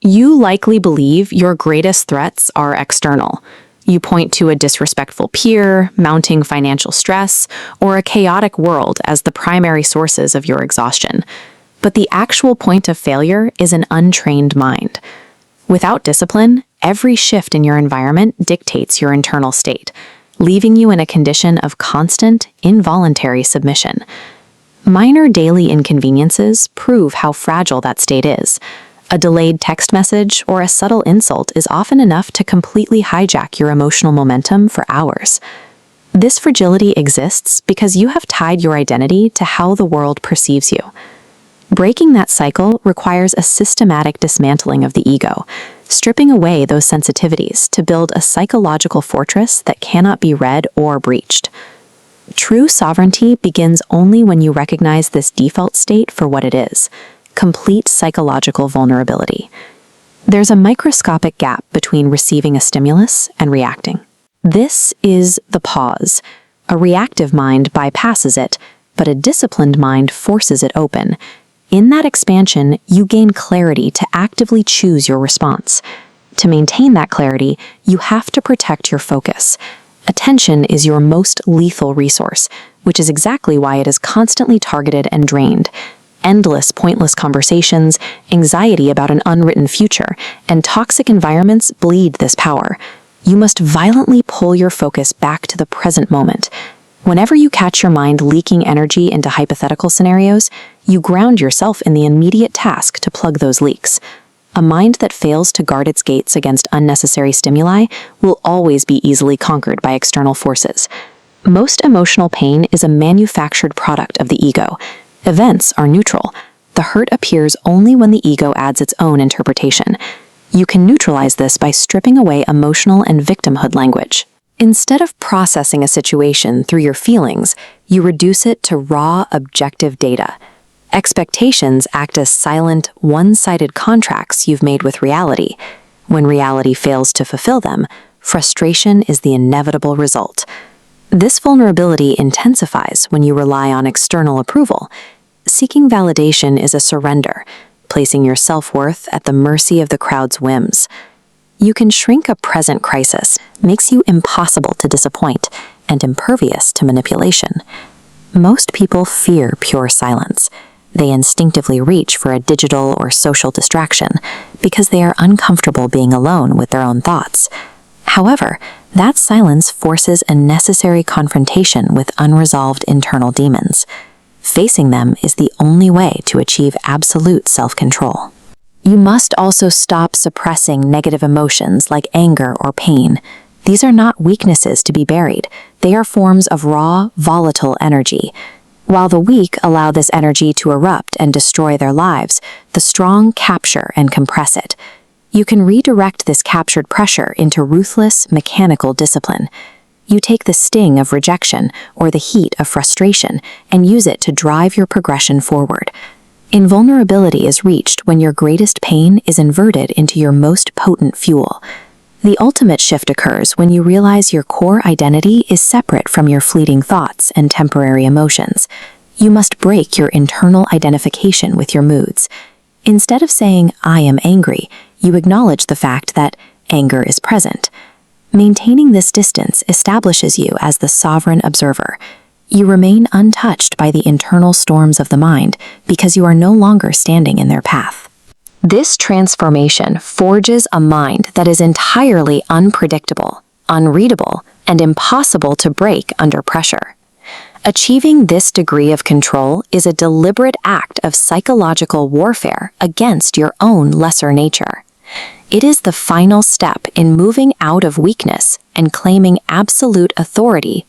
You likely believe your greatest threats are external. You point to a disrespectful peer, mounting financial stress, or a chaotic world as the primary sources of your exhaustion. But the actual point of failure is an untrained mind. Without discipline, every shift in your environment dictates your internal state, leaving you in a condition of constant, involuntary submission. Minor daily inconveniences prove how fragile that state is. A delayed text message or a subtle insult is often enough to completely hijack your emotional momentum for hours. This fragility exists because you have tied your identity to how the world perceives you. Breaking that cycle requires a systematic dismantling of the ego, stripping away those sensitivities to build a psychological fortress that cannot be read or breached. True sovereignty begins only when you recognize this default state for what it is: complete psychological vulnerability. There's a microscopic gap between receiving a stimulus and reacting. This is the pause. A reactive mind bypasses it, but a disciplined mind forces it open. In that expansion, you gain clarity to actively choose your response. To maintain that clarity, you have to protect your focus. Attention is your most lethal resource, which is exactly why it is constantly targeted and drained. Endless, pointless conversations, anxiety about an unwritten future, and toxic environments bleed this power. You must violently pull your focus back to the present moment. Whenever you catch your mind leaking energy into hypothetical scenarios, you ground yourself in the immediate task to plug those leaks. A mind that fails to guard its gates against unnecessary stimuli will always be easily conquered by external forces. Most emotional pain is a manufactured product of the ego. Events are neutral. The hurt appears only when the ego adds its own interpretation. You can neutralize this by stripping away emotional and victimhood language. Instead of processing a situation through your feelings, you reduce it to raw, objective data. Expectations act as silent, one-sided contracts you've made with reality. When reality fails to fulfill them, frustration is the inevitable result. This vulnerability intensifies when you rely on external approval. Seeking validation is a surrender, placing your self-worth at the mercy of the crowd's whims. You can shrink a present crisis, makes you impossible to disappoint and impervious to manipulation. Most people fear pure silence. They instinctively reach for a digital or social distraction because they are uncomfortable being alone with their own thoughts. However, that silence forces a necessary confrontation with unresolved internal demons. Facing them is the only way to achieve absolute self-control. You must also stop suppressing negative emotions like anger or pain. These are not weaknesses to be buried. They are forms of raw, volatile energy. While the weak allow this energy to erupt and destroy their lives, the strong capture and compress it. You can redirect this captured pressure into ruthless, mechanical discipline. You take the sting of rejection or the heat of frustration and use it to drive your progression forward. Invulnerability is reached when your greatest pain is inverted into your most potent fuel. The ultimate shift occurs when you realize your core identity is separate from your fleeting thoughts and temporary emotions. You must break your internal identification with your moods. Instead of saying, "I am angry," you acknowledge the fact that anger is present. Maintaining this distance establishes you as the sovereign observer. You remain untouched by the internal storms of the mind because you are no longer standing in their path. This transformation forges a mind that is entirely unpredictable, unreadable, and impossible to break under pressure. Achieving this degree of control is a deliberate act of psychological warfare against your own lesser nature. It is the final step in moving out of weakness and claiming absolute authority